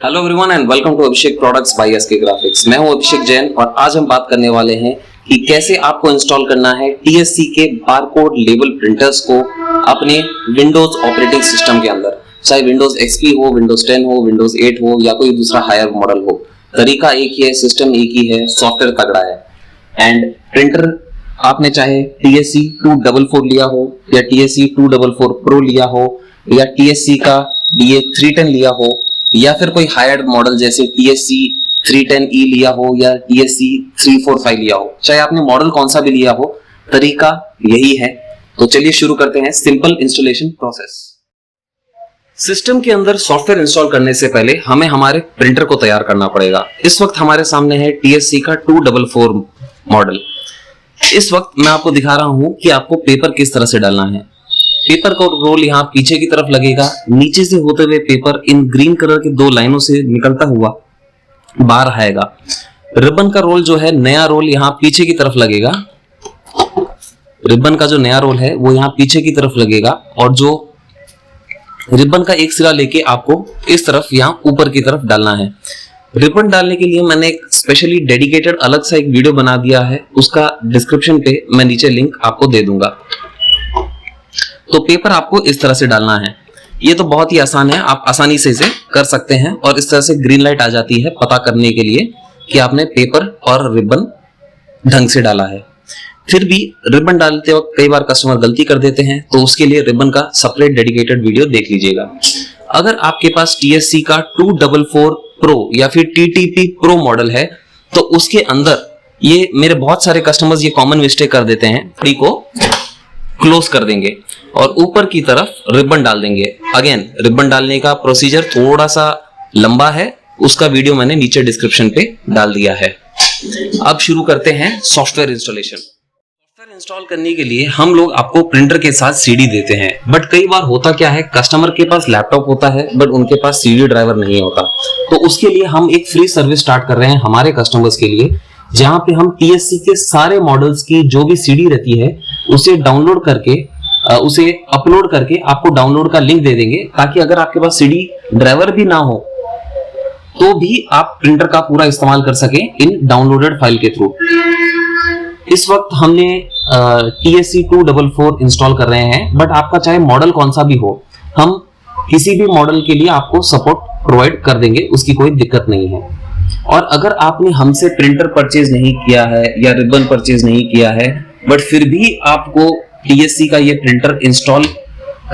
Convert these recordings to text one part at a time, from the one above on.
Hello everyone and welcome to Abhishek products by SK graphics. मैं हूं अभिषेक जैन और आज हम बात करने वाले हैं कि कैसे आपको इंस्टॉल करना है टीएससी के बारकोड लेबल प्रिंटर्स को अपने विंडोज ऑपरेटिंग सिस्टम के अंदर, चाहे विंडोज एक्सपी हो, विंडोज 10 हो, विंडोज 8 हो या कोई दूसरा हायर मॉडल हो। तरीका एक ही है, सिस्टम एक ही है, सॉफ्टवेयर तगड़ा है। एंड प्रिंटर आपने चाहे TSC 244 लिया हो या TSC 244 Pro लिया हो या TSC का DA 310 लिया हो या फिर कोई हायर मॉडल जैसे TSC 310E लिया हो या TSC 345 लिया हो, चाहे आपने मॉडल कौन सा भी लिया हो, तरीका यही है। तो चलिए शुरू करते हैं सिंपल इंस्टॉलेशन प्रोसेस। सिस्टम के अंदर सॉफ्टवेयर इंस्टॉल करने से पहले हमें हमारे प्रिंटर को तैयार करना पड़ेगा। इस वक्त हमारे सामने है TSC का 244 मॉडल। इस वक्त मैं आपको दिखा रहा हूं कि आपको पेपर किस तरह से डालना है। पेपर का रोल यहाँ पीछे की तरफ लगेगा, नीचे से होते हुए पेपर इन ग्रीन कलर के दो लाइनों से निकलता हुआ बाहर आएगा। रिबन का रोल जो है, नया रोल यहाँ पीछे की तरफ लगेगा। रिबन का जो नया रोल है वो यहाँ पीछे की तरफ लगेगा और जो रिबन का एक सिरा लेके आपको इस तरफ यहाँ ऊपर की तरफ डालना है। रिबन डालने के लिए मैंने एक स्पेशली डेडिकेटेड अलग सा एक वीडियो बना दिया है, उसका डिस्क्रिप्शन पे मैं नीचे लिंक आपको दे दूंगा। तो पेपर आपको इस तरह से डालना है। ये तो बहुत ही आसान है, आप आसानी से इसे कर सकते हैं और इस तरह से ग्रीन लाइट आ जाती है पता करने के लिए कि आपने पेपर और रिबन ढंग से डाला है। फिर भी रिबन डालते वक्त कई बार कस्टमर गलती कर देते हैं, तो उसके लिए रिबन का सेपरेट डेडिकेटेड वीडियो देख लीजिएगा। अगर आपके पास TSC का 244 Pro या फिर TTP Pro मॉडल है तो उसके अंदर ये मेरे बहुत सारे कस्टमर्स ये कॉमन मिस्टेक कर देते हैं, फ्री को क्लोज कर देंगे और ऊपर की तरफ रिबन डाल देंगे। अगेन रिबन डालने का प्रोसीजर थोड़ा सा लंबा है, उसका वीडियो मैंने नीचे डिस्क्रिप्शन पे डाल दिया है। अब शुरू करते हैं सॉफ्टवेयर इंस्टॉलेशन। सॉफ्टवेयर इंस्टॉल करने के लिए हम लोग आपको प्रिंटर के साथ CD देते हैं, बट कई बार होता क्या है, कस्टमर के पास लैपटॉप होता है बट उनके पास CD ड्राइवर नहीं होता। तो उसके लिए हम एक फ्री सर्विस स्टार्ट कर रहे हैं हमारे कस्टमर्स के लिए, जहां पे हम TSC के सारे मॉडल्स की जो भी CD रहती है उसे डाउनलोड करके उसे अपलोड करके आपको डाउनलोड का लिंक दे देंगे, ताकि अगर आपके पास CD ड्राइवर भी ना हो तो भी आप प्रिंटर का पूरा इस्तेमाल कर सके इन डाउनलोडेड फाइल के थ्रू। इस वक्त हमने TSC 244 इंस्टॉल कर रहे हैं, बट आपका चाहे मॉडल कौन सा भी हो, हम किसी भी मॉडल के लिए आपको सपोर्ट प्रोवाइड कर देंगे, उसकी कोई दिक्कत नहीं है। और अगर आपने हमसे प्रिंटर परचेज नहीं किया है या रिबन परचेज नहीं किया है, बट फिर भी आपको TSC का ये प्रिंटर इंस्टॉल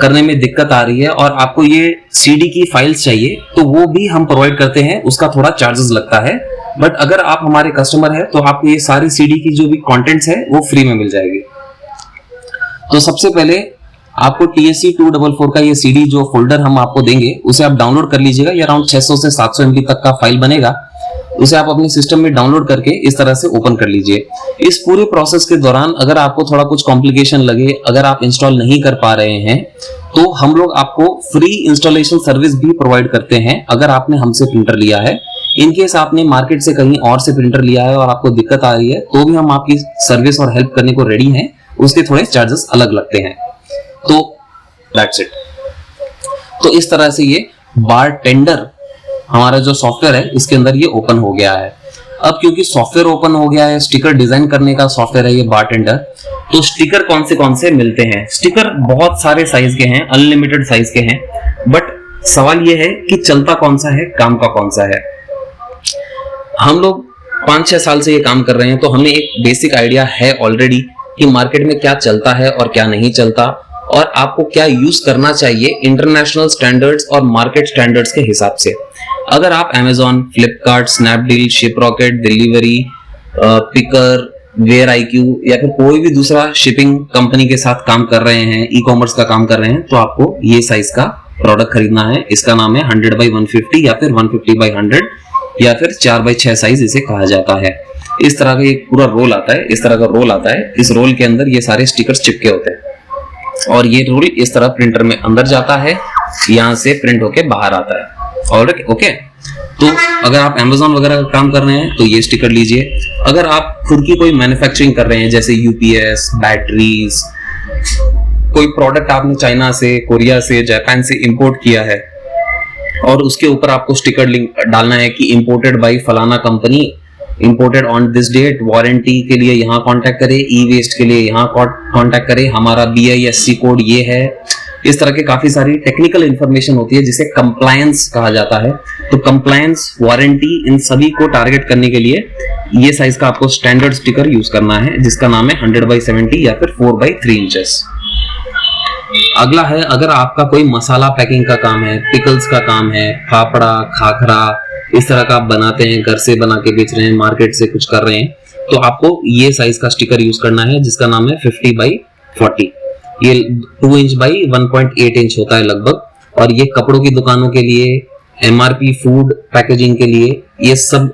करने में दिक्कत आ रही है और आपको ये CD की फाइल्स चाहिए, तो वो भी हम प्रोवाइड करते हैं। उसका थोड़ा चार्जेस लगता है, बट अगर आप हमारे कस्टमर है तो आपको ये सारी CD की जो भी कंटेंट्स है वो फ्री में मिल जाएगी। तो सबसे पहले आपको TSC 244 का ये CD जो फोल्डर हम आपको देंगे उसे आप डाउनलोड कर लीजिएगा। ये अराउंड 600 से 700 MB तक का फाइल बनेगा, उसे आप अपने सिस्टम में डाउनलोड करके इस तरह से ओपन कर लीजिए। इस पूरे प्रोसेस के दौरान अगर आपको थोड़ा कुछ कॉम्प्लिकेशन लगे, अगर आप इंस्टॉल नहीं कर पा रहे हैं, तो हम लोग आपको फ्री इंस्टॉलेशन सर्विस भी प्रोवाइड करते हैं। अगर आपने हमसे प्रिंटर लिया है, इन केस आपने मार्केट से कहीं और से प्रिंटर लिया है और आपको दिक्कत आ रही है, तो भी हम आपकी सर्विस और हेल्प करने को रेडी हैं। उसके थोड़े चार्जेस अलग लगते हैं। तो दैट्स इट। तो इस तरह से ये बारटेंडर हमारा जो सॉफ्टवेयर है इसके अंदर ये ओपन हो गया है। अब क्योंकि सॉफ्टवेयर ओपन हो गया है, स्टिकर डिजाइन करने का सॉफ्टवेयर है ये बारटेंडर, तो स्टिकर कौन से मिलते हैं। स्टिकर बहुत सारे साइज के हैं, अनलिमिटेड साइज के हैं, बट सवाल ये है कि चलता कौन सा है, काम का कौन सा है। हम लोग 5-6 साल से ये काम कर रहे हैं, तो हमें एक बेसिक आइडिया है ऑलरेडी कि मार्केट में क्या चलता है और क्या नहीं चलता, और आपको क्या यूज करना चाहिए इंटरनेशनल स्टैंडर्ड्स और मार्केट स्टैंडर्ड्स के हिसाब से। अगर आप Amazon, Flipkart, Snapdeal, Shiprocket, delivery, picker, ware IQ या फिर कोई भी दूसरा शिपिंग कंपनी के साथ काम कर रहे हैं, ई-कॉमर्स का काम कर रहे हैं, तो आपको ये साइज का प्रोडक्ट खरीदना है। इसका नाम है 100x150 या फिर 150x100 या फिर 4x6 साइज इसे कहा जाता है। इस तरह का एक पूरा रोल आता है, इस तरह का रोल आता है। इस रोल के अंदर ये सारे स्टिकर्स चिपके होते हैं और ये रोल इस तरह प्रिंटर में अंदर जाता है, यहाँ से प्रिंट होके बाहर आता है। Alright, okay. तो अगर आप Amazon वगैरह का काम कर रहे हैं तो ये स्टिकर लीजिए। अगर आप खुद की कोई मैन्युफैक्चरिंग कर रहे हैं, जैसे UPS, बैटरीज, कोई प्रोडक्ट आपने चाइना से, कोरिया से, जापान से इंपोर्ट किया है, और उसके ऊपर आपको स्टिकर लिंक डालना है कि इंपोर्टेड बाय फलाना company, imported on this date, warranty के लिए यहाँ कांटेक्ट करें, ई वेस्ट के लिए यहाँ कांटेक्ट करें, हमारा BISC कोड ये है। इस तरह के काफी सारी टेक्निकल इंफॉर्मेशन होती है जिसे कंप्लायंस कहा जाता है। तो कंप्लायंस, वारंटी, इन सभी को टारगेट करने के लिए ये साइज का आपको स्टैंडर्ड स्टिकर यूज करना है जिसका नाम है 100x70 या फिर 4x3 इंचेस। अगला है, अगर आपका कोई मसाला पैकिंग का काम है, पिकल्स का काम है, फाफड़ा, खाखरा, इस तरह का आप बनाते हैं, घर से बना के बेच रहे हैं, मार्केट से कुछ कर रहे हैं, तो आपको ये साइज का स्टिकर यूज करना है जिसका नाम है 50x40। ये 2 इंच बाई 1.8 इंच होता है लगभग। और ये कपड़ों की दुकानों के लिए, MRP फूड पैकेजिंग के लिए, ये सब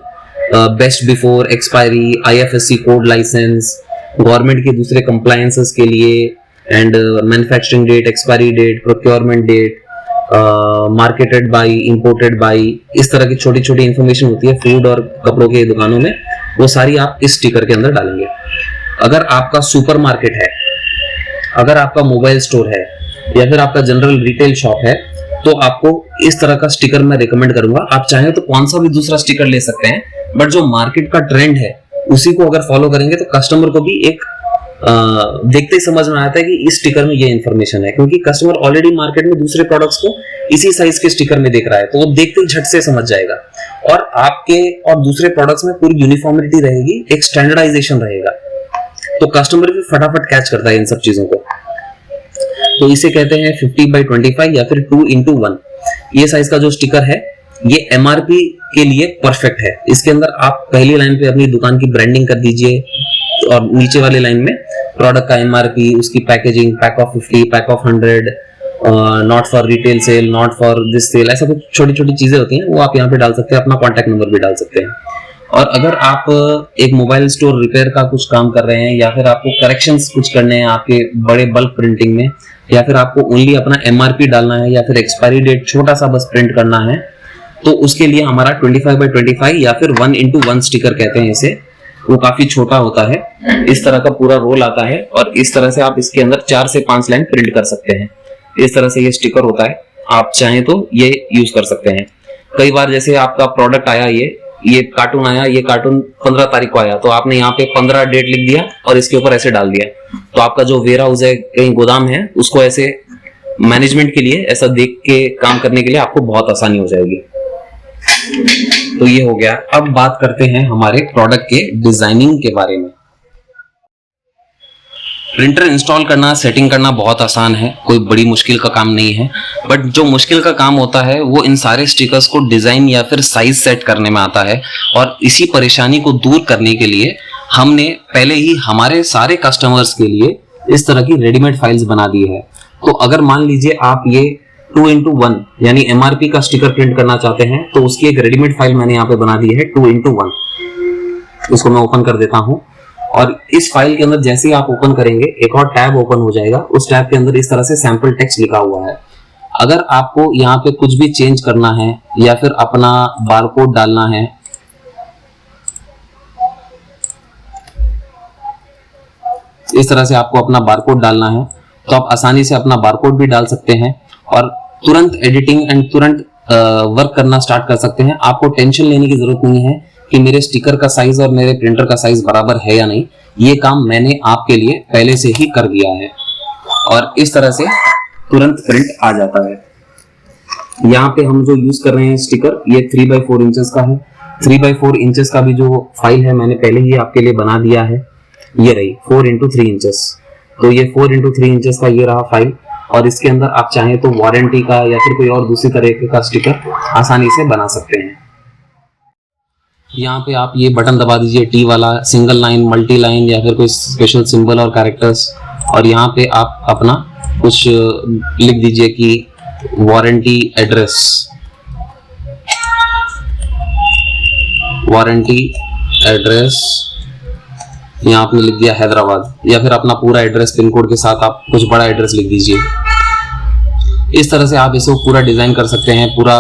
best before expiry, IFSC code license, government के दूसरे कंप्लायंसेस के लिए, and manufacturing date, expiry date, procurement date, marketed by, imported by, इस तरह की छोटी छोटी इंफॉर्मेशन होती है फूड और कपड़ों के दुकानों में, वो सारी आप इस स्टिकर के अंदर डालेंगे। अगर आपका सुपरमार्केट है, अगर आपका मोबाइल स्टोर है या फिर आपका जनरल रिटेल शॉप है, तो आपको इस तरह का स्टिकर मैं रिकमेंड करूंगा। आप चाहे तो कौन सा भी दूसरा स्टिकर ले सकते हैं, बट जो मार्केट का ट्रेंड है उसी को अगर फॉलो करेंगे तो कस्टमर को भी एक देखते ही समझ में आता है कि इस स्टिकर में ये इन्फॉर्मेशन है, क्योंकि कस्टमर ऑलरेडी मार्केट में दूसरे प्रोडक्ट्स को इसी साइज के स्टिकर में देख रहा है, तो वो देखते ही झट से समझ जाएगा। और आपके और दूसरे प्रोडक्ट्स में पूरी यूनिफॉर्मिटी रहेगी, एक स्टैंडर्डाइजेशन रहेगा, तो कस्टमर भी फटाफट कैच करता है इन सब चीजों को। तो इसे कहते हैं 50x25 या फिर 2x1। ये साइज का जो स्टिकर है ये MRP के लिए परफेक्ट है। इसके अंदर आप पहली लाइन पे अपनी दुकान की ब्रांडिंग कर दीजिए और नीचे वाली लाइन में प्रोडक्ट का MRP, उसकी packaging, pack of 50, pack of 100, not for retail sale, not for this sale, ऐसा कुछ छोटी छोटी चीजें होती हैं वो आप यहाँ पे डाल सकते हैं, अपना कॉन्टैक्ट नंबर भी डाल सकते हैं। और अगर आप एक मोबाइल स्टोर रिपेयर का कुछ काम कर रहे हैं या फिर आपको करेक्शंस कुछ करने हैं आपके बड़े बल्क प्रिंटिंग में, या फिर आपको ओनली अपना MRP डालना है या फिर एक्सपायरी डेट छोटा सा बस प्रिंट करना है, तो उसके लिए हमारा 25x25 या फिर 1x1 स्टिकर कहते हैं इसे, वो काफी छोटा होता है। इस तरह का पूरा रोल आता है और इस तरह से आप इसके अंदर 4 से 5 लाइन प्रिंट कर सकते हैं। इस तरह से ये स्टिकर होता है, आप चाहें तो ये यूज कर सकते हैं। कई बार जैसे आपका प्रोडक्ट आया, ये कार्टून आया, ये कार्टून 15 तारीख को आया, तो आपने यहाँ पे 15 डेट लिख दिया और इसके ऊपर ऐसे डाल दिया, तो आपका जो वेयर हाउस है, कहीं गोदाम है, उसको ऐसे मैनेजमेंट के लिए ऐसा देख के काम करने के लिए आपको बहुत आसानी हो जाएगी। तो ये हो गया। अब बात करते हैं हमारे प्रोडक्ट के डिजाइनिंग के बारे में। प्रिंटर इंस्टॉल करना, सेटिंग करना बहुत आसान है, कोई बड़ी मुश्किल का काम नहीं है, बट जो मुश्किल का काम होता है वो इन सारे स्टिकर्स को डिजाइन या फिर साइज सेट करने में आता है। और इसी परेशानी को दूर करने के लिए हमने पहले ही हमारे सारे कस्टमर्स के लिए इस तरह की रेडीमेड फाइल्स बना दी है। तो अगर मान लीजिए आप ये 2x1 यानी MRP का स्टिकर प्रिंट करना चाहते हैं, तो उसकी एक रेडीमेड फाइल मैंने यहाँ पे बना दी है 2x1। इसको मैं ओपन कर देता हूँ और इस फाइल के अंदर जैसे ही आप ओपन करेंगे एक और टैब ओपन हो जाएगा। उस टैब के अंदर इस तरह से सैंपल टेक्स्ट लिखा हुआ है। अगर आपको यहाँ पे कुछ भी चेंज करना है या फिर अपना बारकोड डालना है, इस तरह से आपको अपना बारकोड डालना है, तो आप आसानी से अपना बारकोड भी डाल सकते हैं और तुरंत एडिटिंग एंड तुरंत वर्क करना स्टार्ट कर सकते हैं। आपको टेंशन लेने की जरूरत नहीं है कि मेरे स्टिकर का साइज और मेरे प्रिंटर का साइज बराबर है या नहीं। ये काम मैंने आपके लिए पहले से ही कर दिया है और इस तरह से तुरंत प्रिंट आ जाता है। यहाँ पे हम जो यूज कर रहे हैं स्टिकर, ये 3x4 इंचेस का है। 3x4 इंचेस का भी जो फाइल है मैंने पहले ही आपके लिए बना दिया है। ये रही 4x3 इंचेस, तो ये 4x3 इंचेस का ये रहा फाइल। और इसके अंदर आप चाहें तो वारंटी का या फिर कोई और दूसरी तरह का स्टिकर आसानी से बना सकते हैं। यहाँ पे आप ये बटन दबा दीजिए, टी वाला, सिंगल लाइन, मल्टी लाइन या फिर कोई स्पेशल सिंबल और कैरेक्टर्स, और यहाँ पे आप अपना कुछ लिख दीजिए कि वारंटी एड्रेस, वारंटी एड्रेस, यहाँ आपने लिख दिया हैदराबाद, या फिर अपना पूरा एड्रेस पिन कोड के साथ आप कुछ बड़ा एड्रेस लिख दीजिए। इस तरह से आप इसको पूरा डिजाइन कर सकते हैं, पूरा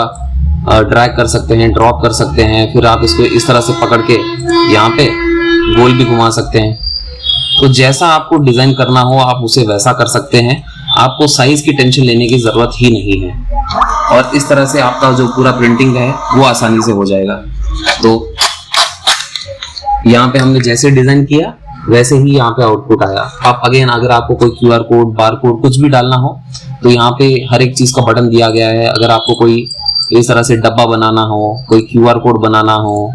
ड्रैग कर सकते हैं, ड्रॉप कर सकते हैं, फिर आप इसको इस तरह से पकड़ के यहाँ पे गोल भी घुमा सकते हैं। तो जैसा आपको डिजाइन करना हो आप उसे वैसा कर सकते हैं। आपको साइज की टेंशन लेने की जरूरत ही नहीं है, और इस तरह से आपका जो पूरा प्रिंटिंग है वो आसानी से हो जाएगा। तो यहाँ पे हमने जैसे डिजाइन किया वैसे ही यहाँ पे आउटपुट आया। आप अगेन अगर आपको कोई QR कोड, बार कोड कुछ भी डालना हो तो यहाँ पे हर एक चीज का बटन दिया गया है। अगर आपको कोई इस तरह से डब्बा बनाना हो, कोई QR कोड बनाना हो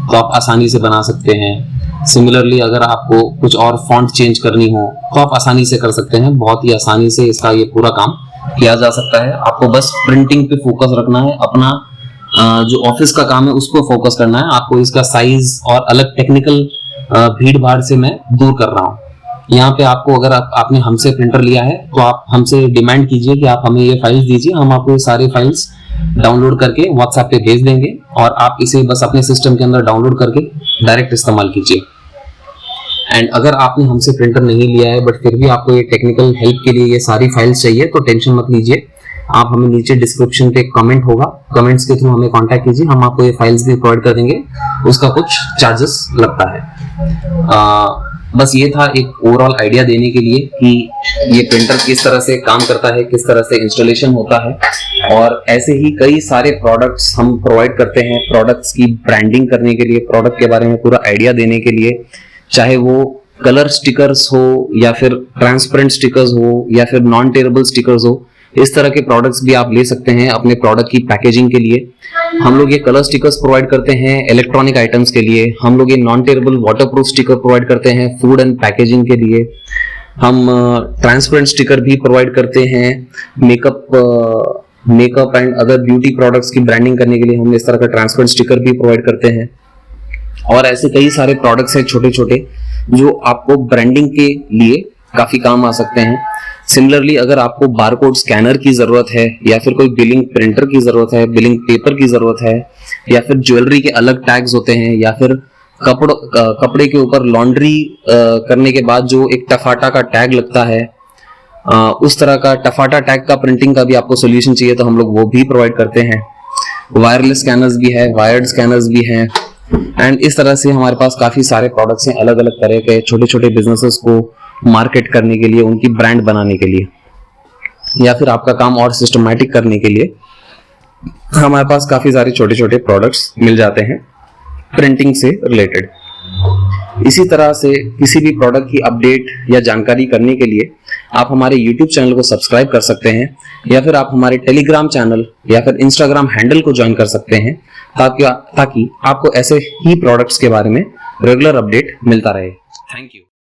तो आप आसानी से बना सकते हैं। सिमिलरली अगर आपको कुछ और फॉन्ट चेंज करनी हो तो आप आसानी से कर सकते हैं। बहुत ही आसानी से इसका ये पूरा काम किया जा सकता है। आपको बस प्रिंटिंग पे फोकस रखना है, अपना जो ऑफिस का काम है उसको फोकस करना है। आपको इसका साइज और अलग टेक्निकल भीड़ भाड़ से मैं दूर कर रहा हूँ। यहाँ पे आपको अगर आपने हमसे प्रिंटर लिया है तो आप हमसे डिमांड कीजिए कि आप हमें ये फाइल्स दीजिए, हम आपको ये सारी फाइल्स डाउनलोड करके व्हाट्सएप पे भेज देंगे और आप इसे बस अपने सिस्टम के अंदर डाउनलोड करके डायरेक्ट इस्तेमाल कीजिए। एंड अगर आपने हमसे प्रिंटर नहीं लिया है बट फिर भी आपको ये टेक्निकल हेल्प के लिए ये सारी फाइल्स चाहिए तो टेंशन मत लीजिए। आप हमें नीचे डिस्क्रिप्शन पे कमेंट होगा, कमेंट्स के थ्रू हमें कांटेक्ट कीजिए, हम आपको ये फाइल्स भी प्रोवाइड कर देंगे। उसका कुछ चार्जेस लगता है। बस ये था एक ओवरऑल आइडिया देने के लिए कि ये प्रिंटर किस तरह से काम करता है, किस तरह से इंस्टॉलेशन होता है। और ऐसे ही कई सारे प्रोडक्ट्स हम प्रोवाइड करते हैं प्रोडक्ट्स की ब्रांडिंग करने के लिए, प्रोडक्ट के बारे में पूरा आइडिया देने के लिए, चाहे वो कलर स्टिकर्स हो या फिर ट्रांसपेरेंट स्टिकर्स हो या फिर नॉन टेरेबल स्टिकर्स हो। इस तरह के प्रोडक्ट्स भी आप ले सकते हैं अपने प्रोडक्ट की पैकेजिंग के लिए। हम लोग ये कलर स्टिकर्स प्रोवाइड करते हैं इलेक्ट्रॉनिक आइटम्स के लिए। हम लोग ये non tearable waterproof sticker provide करते हैं फूड एंड पैकेजिंग के लिए। हम ट्रांसपेरेंट स्टिकर भी प्रोवाइड करते हैं makeup and other beauty products की ब्रांडिंग करने के लिए। हम इस तरह का ट्रांसपेरेंट स्टिकर भी प्रोवाइड करते हैं। और ऐसे कई सारे प्रोडक्ट्स हैं छोटे छोटे जो आपको ब्रांडिंग के लिए काफी काम आ सकते हैं। सिमिलरली अगर आपको बारकोड स्कैनर की जरूरत है या फिर कोई बिलिंग प्रिंटर की जरूरत है, बिलिंग पेपर की जरूरत है, या फिर ज्वेलरी के अलग टैग्स होते हैं, या फिर कपड़े के ऊपर लॉन्ड्री करने के बाद जो एक टफाटा का टैग लगता है, उस तरह का टफाटा टैग का प्रिंटिंग का भी आपको सोल्यूशन चाहिए तो हम लोग वो भी प्रोवाइड करते हैं। वायरलेस स्कैनर्स भी है, वायर्ड स्कैनर्स भी हैं। एंड इस तरह से हमारे पास काफी सारे प्रोडक्ट्स हैं अलग अलग तरह के, छोटे छोटे बिजनेसेस को मार्केट करने के लिए, उनकी ब्रांड बनाने के लिए, या फिर आपका काम और सिस्टमैटिक करने के लिए हमारे पास काफी सारे छोटे छोटे प्रोडक्ट्स मिल जाते हैं प्रिंटिंग से रिलेटेड। इसी तरह से किसी भी प्रोडक्ट की अपडेट या जानकारी करने के लिए आप हमारे YouTube चैनल को सब्सक्राइब कर सकते हैं, या फिर आप हमारे टेलीग्राम चैनल या फिर Instagram हैंडल को ज्वाइन कर सकते हैं ताकि आपको ऐसे ही प्रोडक्ट्स के बारे में रेगुलर अपडेट मिलता रहे। Thank you.